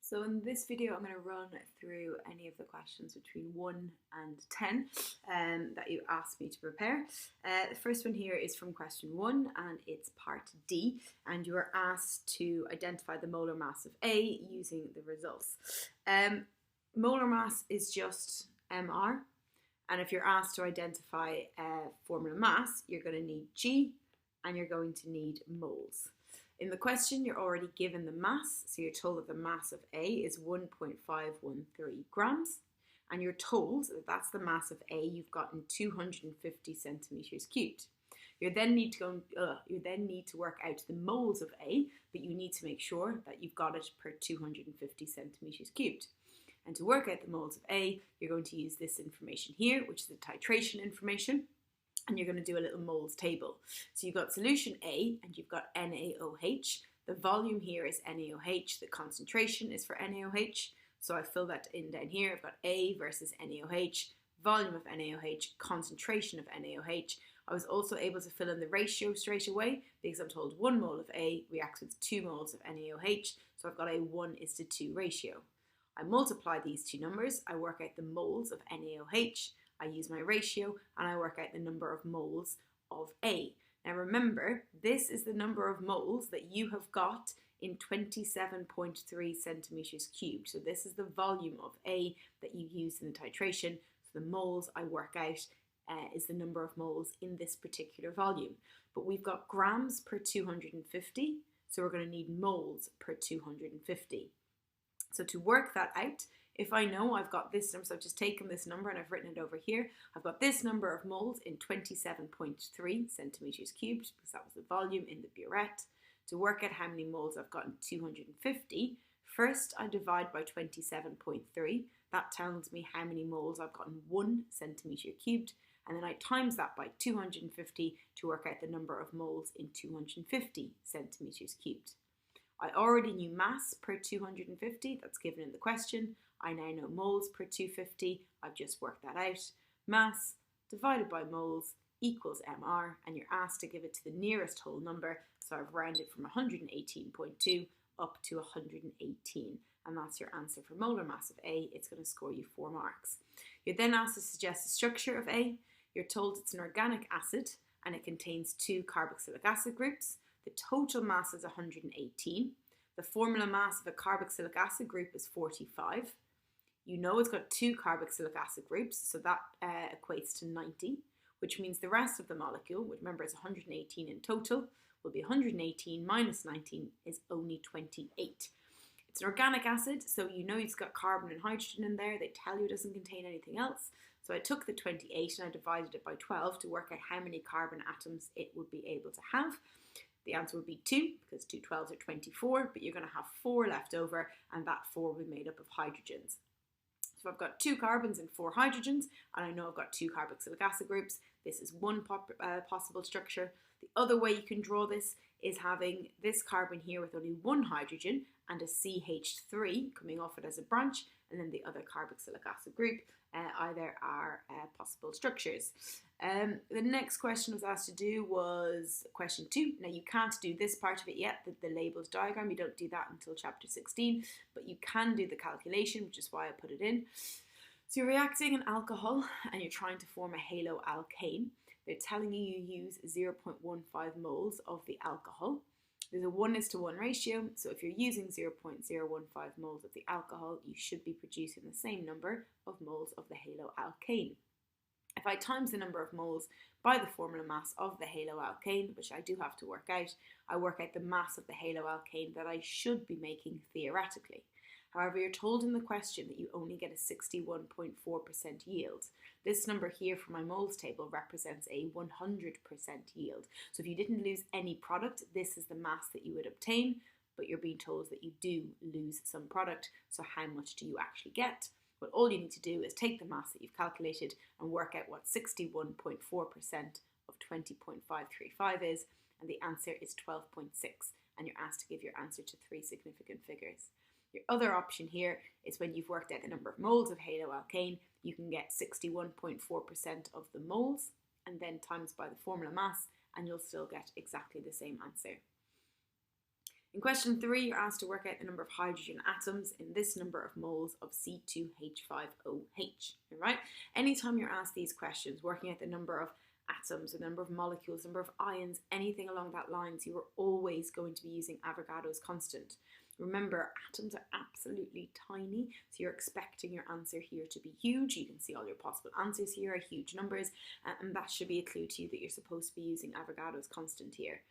So in this video, I'm going to run through any of the questions between 1 and 10 that you asked me to prepare. The first one here is from question 1 and it's part D, and you are asked to identify the molar mass of A using the results. Molar mass is just mR, and if you're asked to identify formula mass, you're going to need G and you're going to need moles. In the question, you're already given the mass, so you're told that the mass of A is 1.513 grams, and you're told that that's the mass of A you've got in 250 centimeters cubed. You then need to work out the moles of A, but you need to make sure that you've got it per 250 centimeters cubed. And to work out the moles of A, you're going to use this information here, which is the titration information. And you're going to do a little moles table. So you've got solution A and you've got NaOH. The volume here is NaOH. The concentration is for NaOH. So I fill that in down here. I've got A versus NaOH, volume of NaOH, concentration of NaOH. I was also able to fill in the ratio straight away because I'm told 1 mole of A reacts with 2 moles of NaOH. So I've got a 1:2 ratio. I multiply these two numbers. I work out the moles of NaOH. I use my ratio and I work out the number of moles of A. Now remember, this is the number of moles that you have got in 27.3 centimeters cubed. So this is the volume of A that you use in the titration. So the moles I work out is the number of moles in this particular volume. But we've got grams per 250, so we're going to need moles per 250. So to work that out, if I know I've got this number, so I've just taken this number and I've written it over here, I've got this number of moles in 27.3 centimeters cubed, because that was the volume in the burette. To work out how many moles I've got in 250, first I divide by 27.3. That tells me how many moles I've got in 1 centimeter cubed, and then I times that by 250 to work out the number of moles in 250 centimeters cubed. I already knew mass per 250, that's given in the question. I now know moles per 250, I've just worked that out. Mass divided by moles equals mR, and you're asked to give it to the nearest whole number, so I've rounded from 118.2 up to 118, and that's your answer for molar mass of A. It's going to score you 4 marks. You're then asked to suggest the structure of A. You're told it's an organic acid, and it contains 2 carboxylic acid groups. The total mass is 118. The formula mass of a carboxylic acid group is 45. You know it's got 2 carboxylic acid groups, so that equates to 90, which means the rest of the molecule, which remember is 118 in total, will be 118 minus 19 is only 28. It's an organic acid, so you know it's got carbon and hydrogen in there. They tell you it doesn't contain anything else. So I took the 28 and I divided it by 12 to work out how many carbon atoms it would be able to have. The answer would be 2, because 2 12s are 24, but you're going to have 4 left over, and that 4 will be made up of hydrogens. So I've got 2 carbons and 4 hydrogens, and I know I've got 2 carboxylic acid groups. This is one possible structure. The other way you can draw this is having this carbon here with only 1 hydrogen and a CH3 coming off it as a branch, and then the other carboxylic acid group. Either are possible structures. The next question I was asked to do was question 2. Now you can't do this part of it yet, the labels diagram. You don't do that until chapter 16, but you can do the calculation, which is why I put it in. So you're reacting an alcohol and you're trying to form a haloalkane. They're telling you use 0.15 moles of the alcohol. There's a 1:1 ratio, so if you're using 0.015 moles of the alcohol, you should be producing the same number of moles of the haloalkane. If I times the number of moles by the formula mass of the haloalkane, which I do have to work out, I work out the mass of the haloalkane that I should be making theoretically. However, you're told in the question that you only get a 61.4% yield. This number here for my moles table represents a 100% yield. So if you didn't lose any product, this is the mass that you would obtain, but you're being told that you do lose some product. So how much do you actually get? Well, all you need to do is take the mass that you've calculated and work out what 61.4% of 20.535 is, and the answer is 12.6, and you're asked to give your answer to 3 significant figures. Your other option here is when you've worked out the number of moles of haloalkane, you can get 61.4% of the moles and then times by the formula mass, and you'll still get exactly the same answer. In question 3, you're asked to work out the number of hydrogen atoms in this number of moles of C2H5OH. All right? Anytime you're asked these questions, working out the number of atoms, the number of molecules, the number of ions, anything along that lines, you are always going to be using Avogadro's constant. Remember, atoms are absolutely tiny, so you're expecting your answer here to be huge. You can see all your possible answers here are huge numbers, and that should be a clue to you that you're supposed to be using Avogadro's constant here.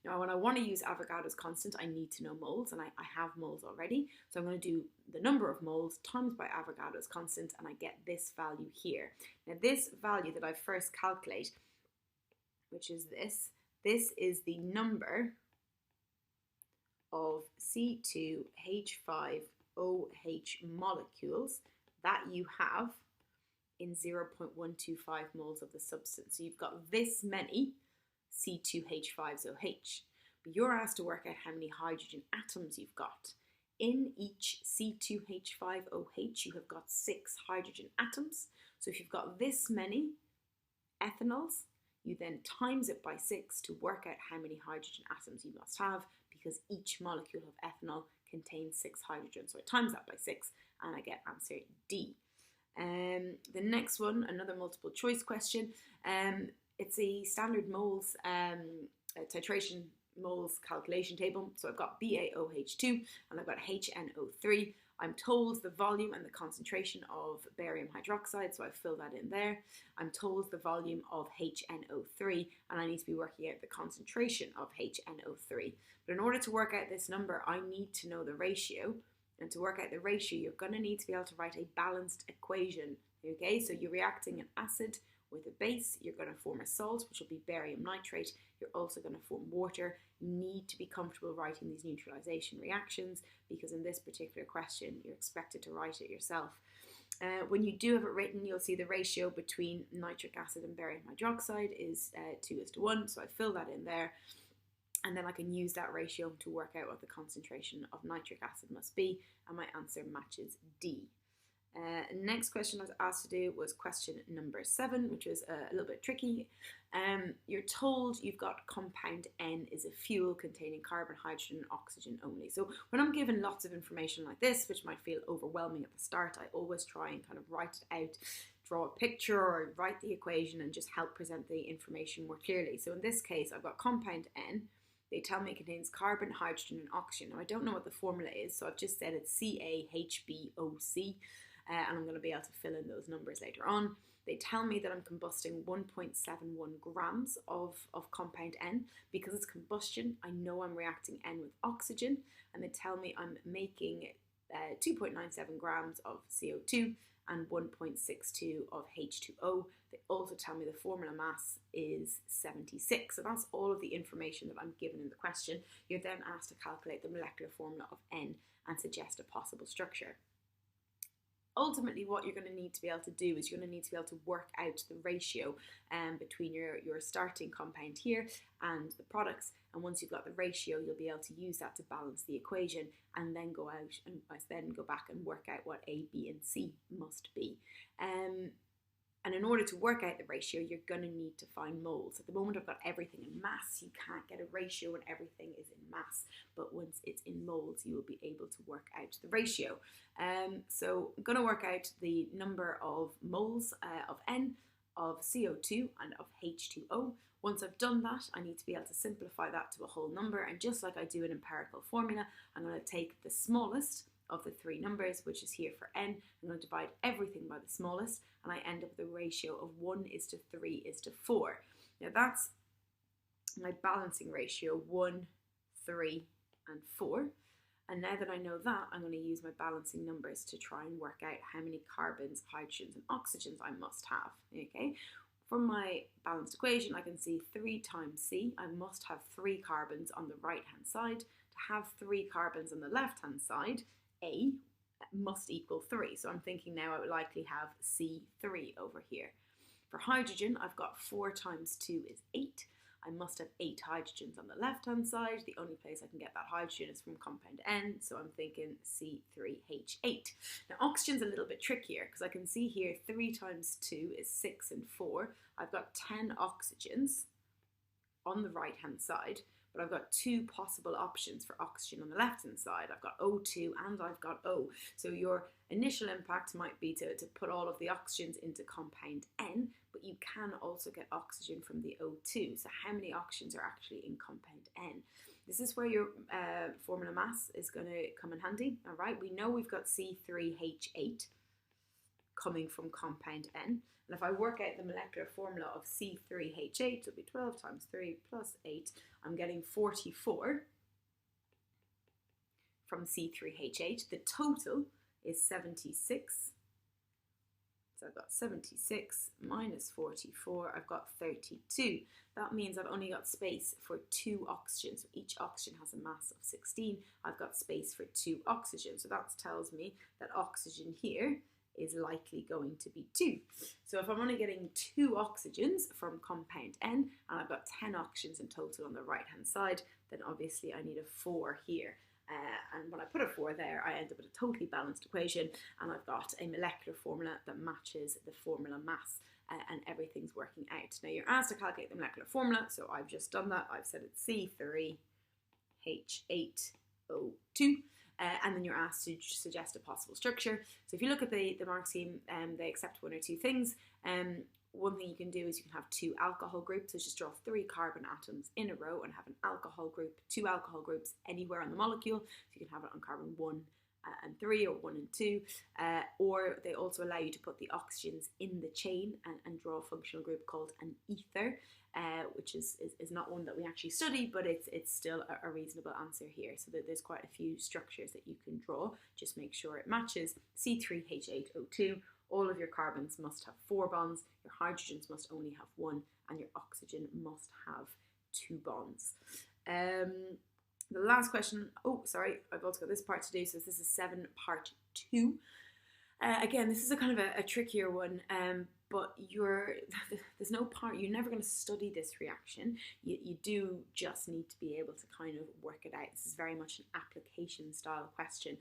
Now, when I want to use Avogadro's constant, I need to know moles, and I have moles already. So I'm going to do the number of moles times by Avogadro's constant, and I get this value here. Now, this value that I first calculate, which is this is the number of C2H5OH molecules that you have in 0.125 moles of the substance. So you've got this many C2H5OH, but you're asked to work out how many hydrogen atoms you've got. In each C2H5OH, you have got 6 hydrogen atoms. So if you've got this many ethanols, you then times it by 6 to work out how many hydrogen atoms you must have, because each molecule of ethanol contains 6 hydrogens. So I times that by 6 and I get answer D. The next one, another multiple choice question. It's a standard moles, titration moles calculation table. So I've got BaOH2 and I've got HNO3. I'm told the volume and the concentration of barium hydroxide, so I fill that in there. I'm told the volume of HNO3, and I need to be working out the concentration of HNO3. But in order to work out this number, I need to know the ratio. And to work out the ratio, you're going to need to be able to write a balanced equation. Okay, so you're reacting an acid with a base, you're going to form a salt, which will be barium nitrate. You're also going to form water. You need to be comfortable writing these neutralization reactions, because in this particular question, you're expected to write it yourself. When you do have it written, you'll see the ratio between nitric acid and barium hydroxide is 2:1, so I fill that in there. And then I can use that ratio to work out what the concentration of nitric acid must be, and my answer matches D. Next question I was asked to do was question number 7, which was a little bit tricky. You're told you've got compound N is a fuel containing carbon, hydrogen, and oxygen only. So when I'm given lots of information like this, which might feel overwhelming at the start, I always try and kind of write it out, draw a picture or write the equation and just help present the information more clearly. So in this case, I've got compound N. They tell me it contains carbon, hydrogen, and oxygen. Now I don't know what the formula is, so I've just said it's CaHBOC. And I'm going to be able to fill in those numbers later on. They tell me that I'm combusting 1.71 grams of compound N. Because it's combustion, I know I'm reacting N with oxygen, and they tell me I'm making 2.97 grams of CO2 and 1.62 of H2O. They also tell me the formula mass is 76. So that's all of the information that I'm given in the question. You're then asked to calculate the molecular formula of N and suggest a possible structure. Ultimately, what you're going to need to be able to do is you're going to need to be able to work out the ratio between your starting compound here and the products. And once you've got the ratio, you'll be able to use that to balance the equation and then go out and then go back and work out what A, B, and C must be. And in order to work out the ratio, you're going to need to find moles. At the moment, I've got everything in mass. You can't get a ratio when everything is in mass. But once it's in moles, you will be able to work out the ratio. So I'm going to work out the number of moles of N, of CO2, and of H2O. Once I've done that, I need to be able to simplify that to a whole number. And just like I do an empirical formula, I'm going to take the smallest of the 3 numbers, which is here for N. I'm going to divide everything by the smallest, and I end up with a ratio of 1:3:4. Now that's my balancing ratio, 1, 3, and 4. And now that I know that, I'm going to use my balancing numbers to try and work out how many carbons, hydrogens, and oxygens I must have. Okay. From my balanced equation, I can see 3 times C. I must have 3 carbons on the right-hand side. To have 3 carbons on the left-hand side, A must equal 3. So I'm thinking now I would likely have C3 over here. For hydrogen, I've got 4 times 2 is 8. I must have 8 hydrogens on the left-hand side. The only place I can get that hydrogen is from compound N, so I'm thinking C3H8. Now, oxygen's a little bit trickier because I can see here 3 times 2 is 6 and 4. I've got 10 oxygens on the right-hand side, but I've got two possible options for oxygen on the left-hand side. I've got O2 and I've got O. So your initial impact might be to put all of the oxygens into compound N, but you can also get oxygen from the O2. So how many oxygens are actually in compound N? This is where your formula mass is going to come in handy. All right, we know we've got C3H8 coming from compound N. And if I work out the molecular formula of C3H8, it'll be 12 times 3 plus 8. I'm getting 44 from C3H8. The total is 76. So I've got 76 minus 44, I've got 32. That means I've only got space for 2 oxygens. So each oxygen has a mass of 16. I've got space for 2 oxygens. So that tells me that oxygen here is likely going to be 2. So if I'm only getting 2 oxygens from compound N, and I've got 10 oxygens in total on the right hand side, then obviously I need a 4 here. And when I put a 4 there, I end up with a totally balanced equation, and I've got a molecular formula that matches the formula mass, and everything's working out. Now you're asked to calculate the molecular formula, so I've just done that. I've said it's C3H8O2. And then you're asked to suggest a possible structure. So if you look at the mark scheme, they accept 1 or 2 things. One thing you can do is you can have 2 alcohol groups, so just draw 3 carbon atoms in a row and have an alcohol group, 2 alcohol groups anywhere on the molecule. So you can have it on carbon 1 and 3 or 1 and 2, or they also allow you to put the oxygens in the chain and draw a functional group called an ether, which is not one that we actually study, but it's still a reasonable answer here. So that there's quite a few structures that you can draw. Just make sure it matches. C3H8O2, all of your carbons must have 4 bonds, your hydrogens must only have 1, and your oxygen must have 2 bonds. The last question, I've also got this part to do, so this is 7 part 2. Again, this is a kind of a trickier one, but there's no part, you're never going to study this reaction. You do just need to be able to kind of work it out. This is very much an application style question.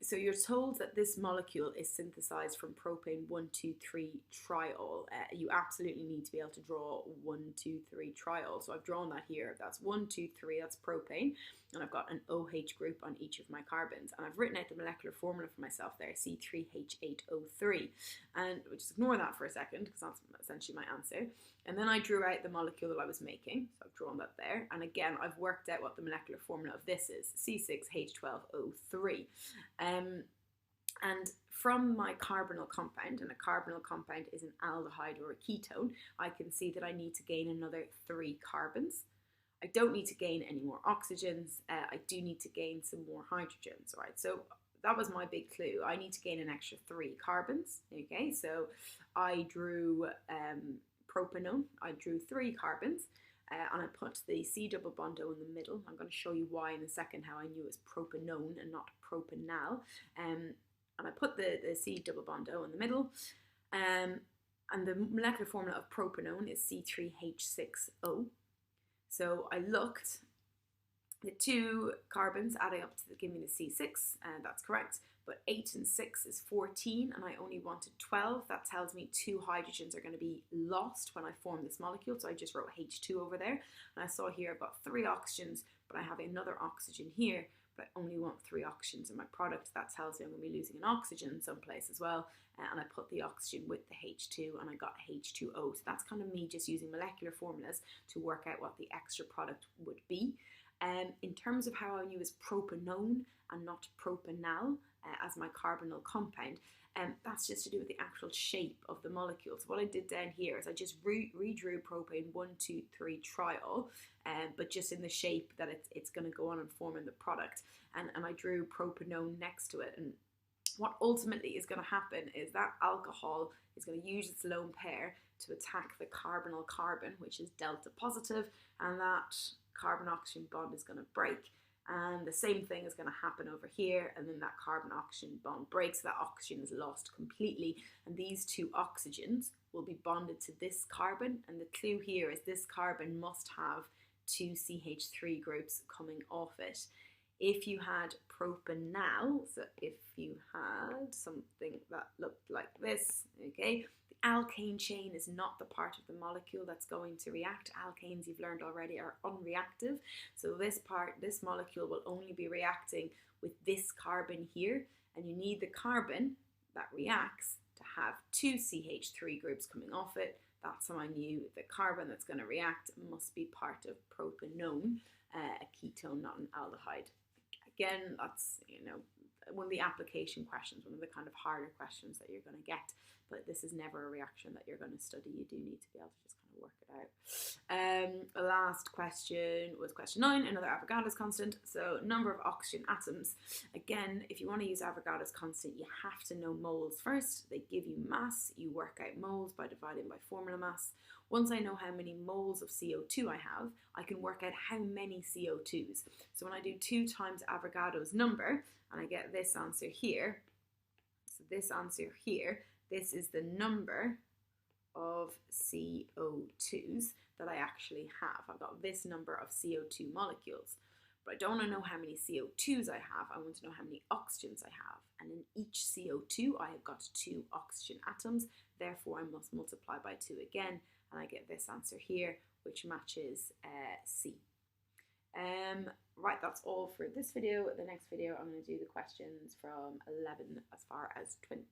So you're told that this molecule is synthesized from propane 1,2,3-triol. You absolutely need to be able to draw 1,2,3-triol. So I've drawn that here. That's 1, 2, 3, that's propane. And I've got an OH group on each of my carbons. And I've written out the molecular formula for myself there, C3H8O3. And we'll just ignore that for a second, because that's essentially my answer. And then I drew out the molecule that I was making. So I've drawn that there. And again, I've worked out what the molecular formula of this is, C6H12O3. And from my carbonyl compound, and a carbonyl compound is an aldehyde or a ketone, I can see that I need to gain another 3 carbons. I don't need to gain any more oxygens. I do need to gain some more hydrogens, right? So that was my big clue. I need to gain an extra 3 carbons, okay? So I drew propanone. I drew 3 carbons, and I put the C double bond O in the middle. I'm going to show you why in a second, how I knew it was propanone and not propanal. And I put the C double bond O in the middle. And the molecular formula of propanone is C3H6O. So I looked, the 2 carbons adding up to give me the C6, and that's correct, but 8 and 6 is 14, and I only wanted 12. That tells me 2 hydrogens are going to be lost when I form this molecule, so I just wrote H2 over there. And I saw here I've got 3 oxygens, but I have another oxygen here, but I only want 3 oxygens in my product. That tells me I'm going to be losing an oxygen someplace as well. And I put the oxygen with the H2 and I got H2O. So that's kind of me just using molecular formulas to work out what the extra product would be. In terms of how I knew it was propanone and not propanal as my carbonyl compound, that's just to do with the actual shape of the molecule. So what I did down here is I just redrew propane 1,2,3-triol, but just in the shape that it's going to go on and form in the product. And I drew propanone next to it. And what ultimately is going to happen is that alcohol is going to use its lone pair to attack the carbonyl carbon, which is delta positive, and that carbon-oxygen bond is going to break. And the same thing is going to happen over here, and then that carbon-oxygen bond breaks, that oxygen is lost completely, and these 2 oxygens will be bonded to this carbon, and the clue here is this carbon must have 2 CH3 groups coming off it. If you had propanal, so if you had something that looked like this, okay, the alkane chain is not the part of the molecule that's going to react. Alkanes, you've learned already, are unreactive. So this molecule will only be reacting with this carbon here, and you need the carbon that reacts to have two CH3 groups coming off it. That's how I knew the carbon that's going to react must be part of propanone, a ketone, not an aldehyde. Again, that's, one of the application questions, one of the kind of harder questions that you're going to get, but this is never a reaction that you're going to study. You do need to be able to just kind of work it out. The last question was question 9, another Avogadro's constant. So number of oxygen atoms. Again, if you want to use Avogadro's constant, you have to know moles first. They give you mass. You work out moles by dividing by formula mass. Once I know how many moles of CO2 I have, I can work out how many CO2s. So when I do 2 times Avogadro's number, and I get this answer here, so this answer here, this is the number of CO2s that I actually have. I've got this number of CO2 molecules, but I don't want to know how many CO2s I have. I want to know how many oxygens I have. And in each CO2, I have got 2 oxygen atoms. Therefore, I must multiply by 2 again, and I get this answer here, which matches C. Right, that's all for this video. The next video, I'm going to do the questions from 11 as far as 20.